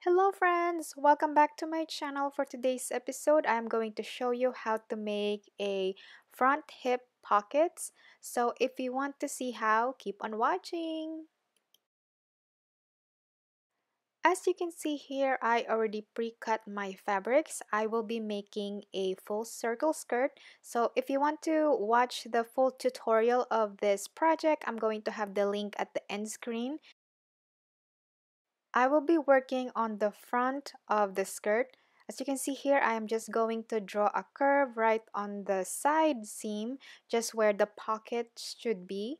Hello friends! Welcome back to my channel. For today's episode, I'm going to show you how to make a front hip pockets. So if you want to see how, keep on watching! As you can see here, I already pre-cut my fabrics. I will be making a full circle skirt. So if you want to watch the full tutorial of this project, I'm going to have the link at the end screen. I will be working on the front of the skirt. As you can see here, I am just going to draw a curve right on the side seam, just where the pocket should be.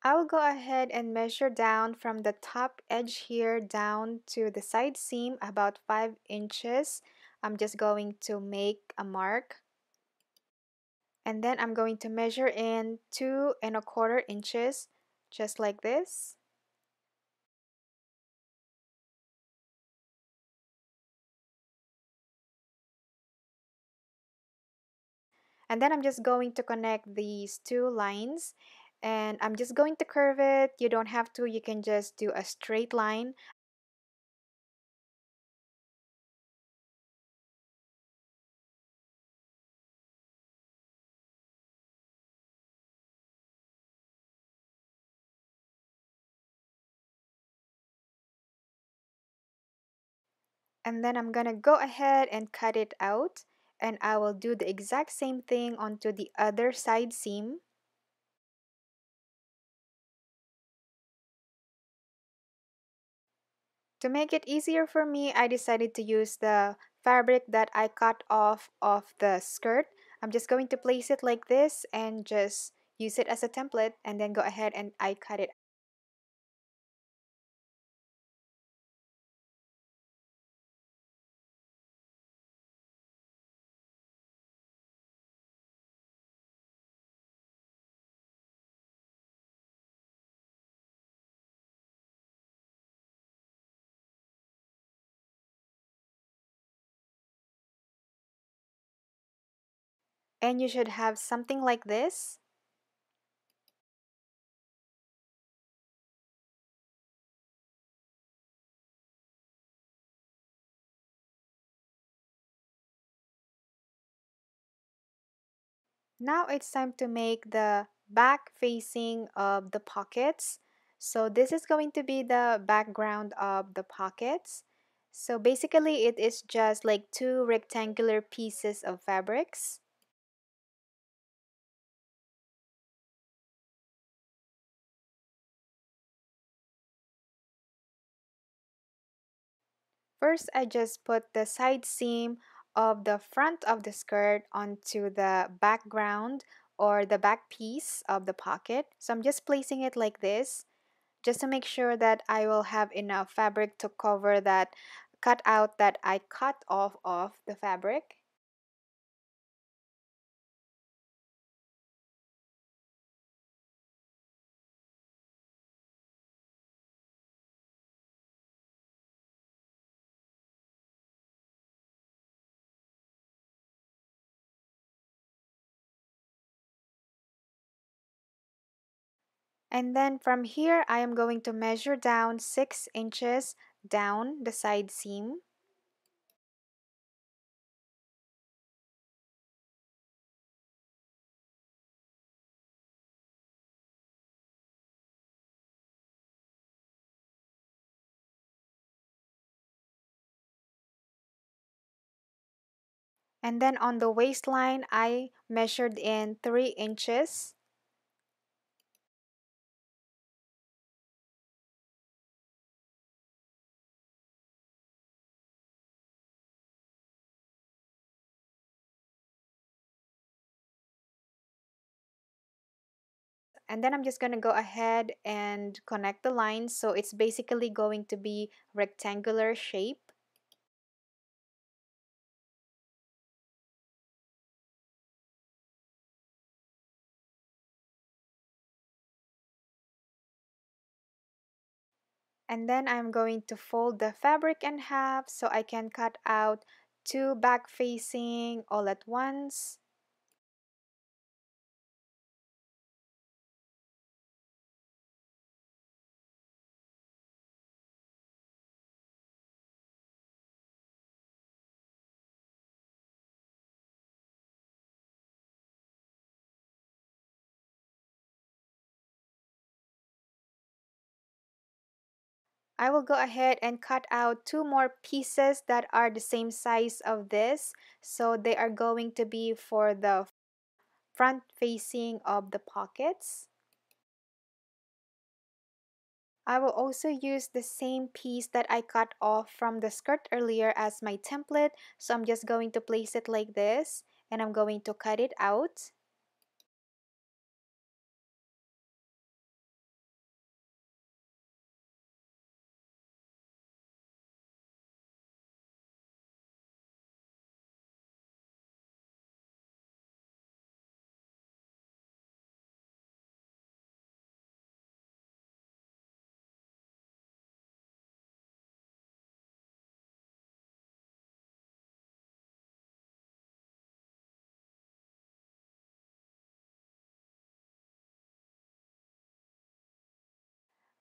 I will go ahead and measure down from the top edge here down to the side seam about 5 inches. I'm just going to make a mark. And then I'm going to measure in 2¼ inches, just like this. And then I'm just going to connect these two lines, and I'm just going to curve it. You don't have to, you can just do a straight line. And then I'm gonna go ahead and cut it out, and I will do the exact same thing onto the other side seam. To make it easier for me, I decided to use the fabric that I cut off of the skirt. I'm just going to place it like this and just use it as a template, and then go ahead and I cut it. And you should have something like this. Now it's time to make the back facing of the pockets. So this is going to be the background of the pockets. So basically it is just like two rectangular pieces of fabrics. First, I just put the side seam of the front of the skirt onto the background or the back piece of the pocket. So I'm just placing it like this, just to make sure that I will have enough fabric to cover that cutout that I cut off of the fabric. And then from here, I am going to measure down 6 inches down the side seam. And then on the waistline, I measured in 3 inches. And then I'm just going to go ahead and connect the lines, so it's basically going to be rectangular shape. And then I'm going to fold the fabric in half so I can cut out two back facing all at once. I will go ahead and cut out two more pieces that are the same size of this. So they are going to be for the front facing of the pockets. I will also use the same piece that I cut off from the skirt earlier as my template. So I'm just going to place it like this and I'm going to cut it out.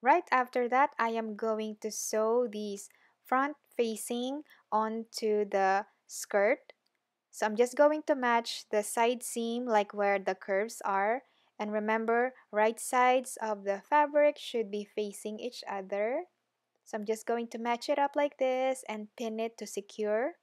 Right after that, I am going to sew these front facing onto the skirt. So I'm just going to match the side seam like where the curves are. And remember, right sides of the fabric should be facing each other. So I'm just going to match it up like this and pin it to secure.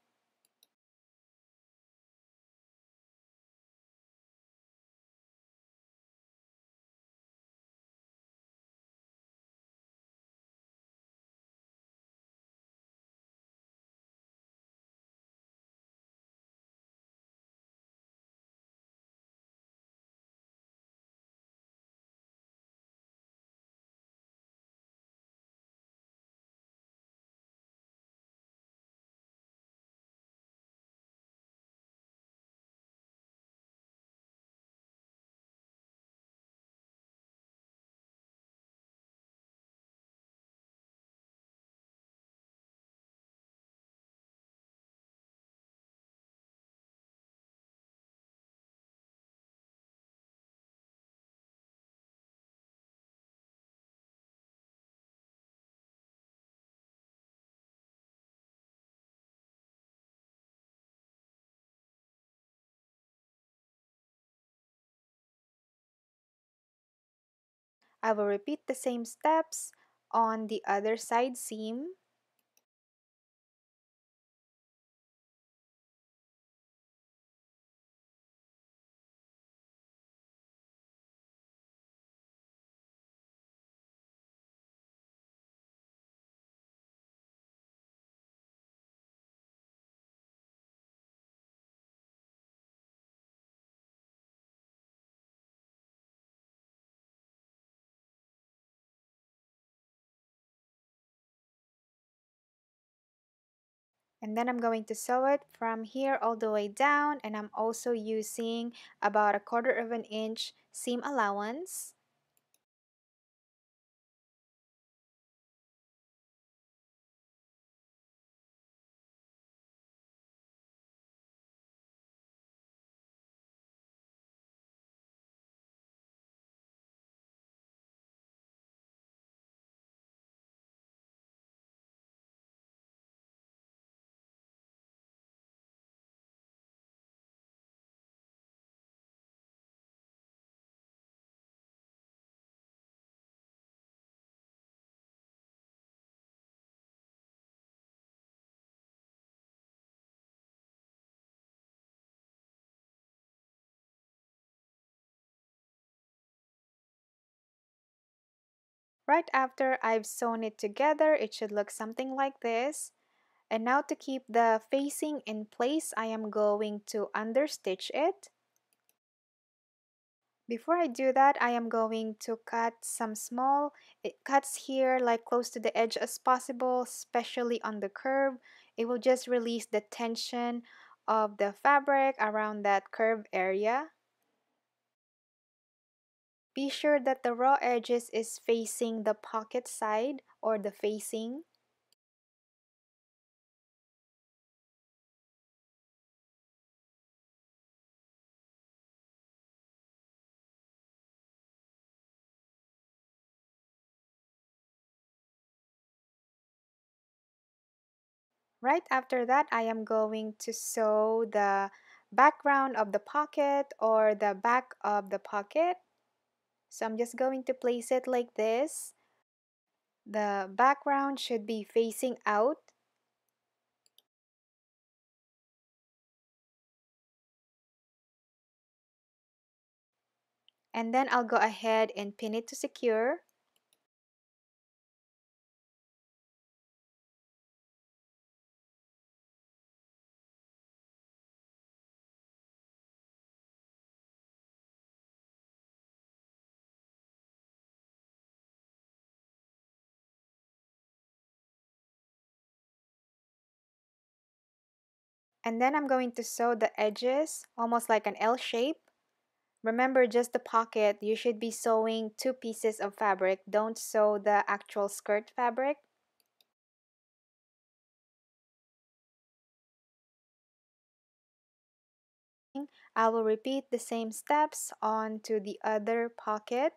I will repeat the same steps on the other side seam. And then I'm going to sew it from here all the way down, and I'm also using about a quarter of an inch seam allowance. Right after I've sewn it together, it should look something like this. And now to keep the facing in place, I am going to understitch it. Before I do that, I am going to cut some small cuts here, like close to the edge as possible, especially on the curve. It will just release the tension of the fabric around that curve area. Be sure that the raw edges is facing the pocket side or the facing. Right after that, I am going to sew the background of the pocket or the back of the pocket. So I'm just going to place it like this. The background should be facing out. And then I'll go ahead and pin it to secure. And then I'm going to sew the edges almost like an L shape. Remember, just the pocket, you should be sewing two pieces of fabric. Don't sew the actual skirt fabric. I will repeat the same steps on to the other pocket.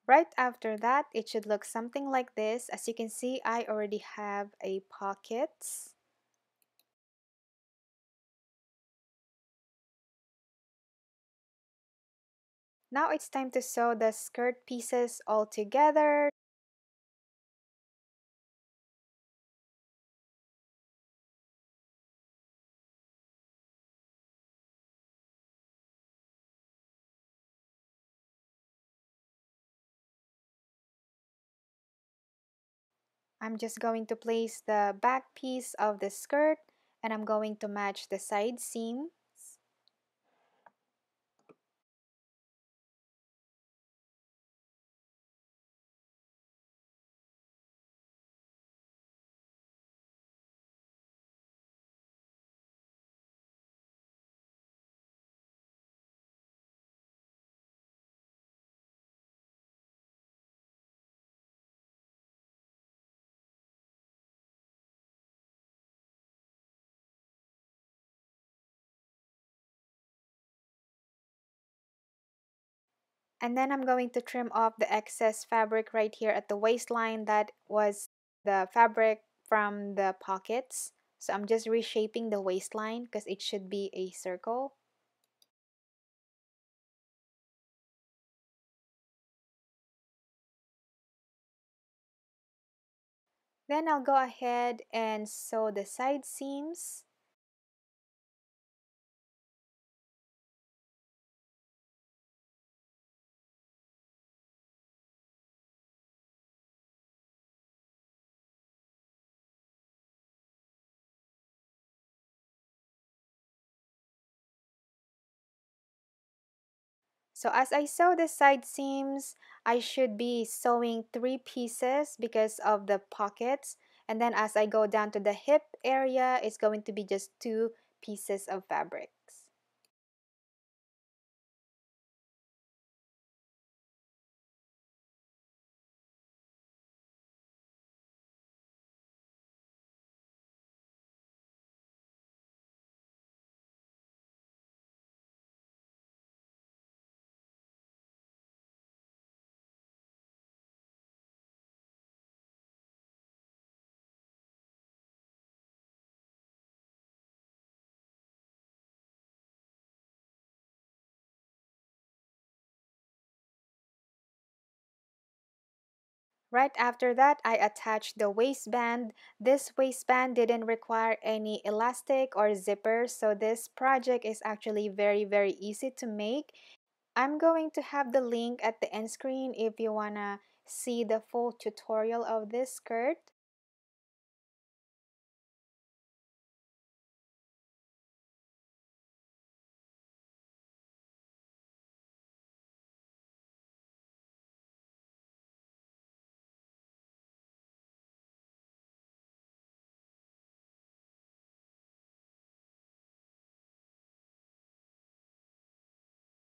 Right after that, it should look something like this. As you can see, I already have a pockets. Now it's time to sew the skirt pieces all together. I'm just going to place the back piece of the skirt and I'm going to match the side seam. And then I'm going to trim off the excess fabric right here at the waistline that was the fabric from the pockets. So I'm just reshaping the waistline because it should be a circle. Then I'll go ahead and sew the side seams. So as I sew the side seams, I should be sewing three pieces because of the pockets. And then as I go down to the hip area, it's going to be just two pieces of fabrics. Right after that, I attached the waistband. This waistband didn't require any elastic or zipper, so this project is actually very easy to make. I'm going to have the link at the end screen if you wanna see the full tutorial of this skirt.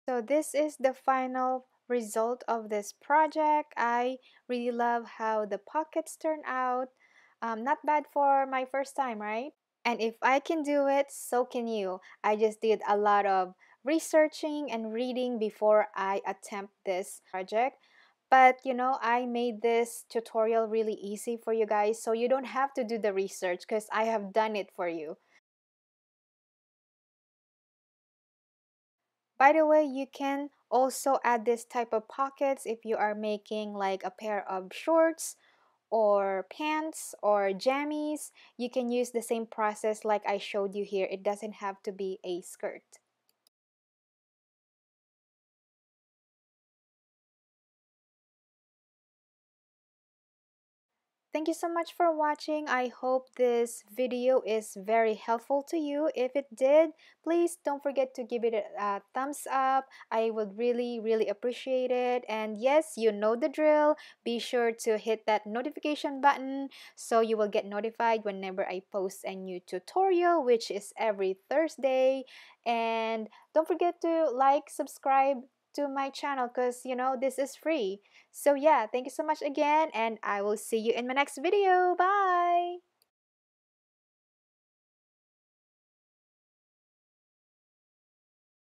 So this is the final result of this project. I really love how the pockets turn out. Not bad for my first time, right? And if I can do it, so can you. I just did a lot of researching and reading before I attempt this project. But I made this tutorial really easy for you guys, so you don't have to do the research because I have done it for you. By the way, you can also add this type of pockets if you are making like a pair of shorts or pants or jammies. You can use the same process like I showed you here. It doesn't have to be a skirt. Thank you so much for watching. I hope this video is very helpful to you. If it did, please don't forget to give it a thumbs up. I would really appreciate it. And yes, you know the drill. Be sure to hit that notification button so you will get notified whenever I post a new tutorial, which is every Thursday. And don't forget to like, subscribe to my channel because this is free. So yeah, thank you so much again, and I will see you in my next video. Bye!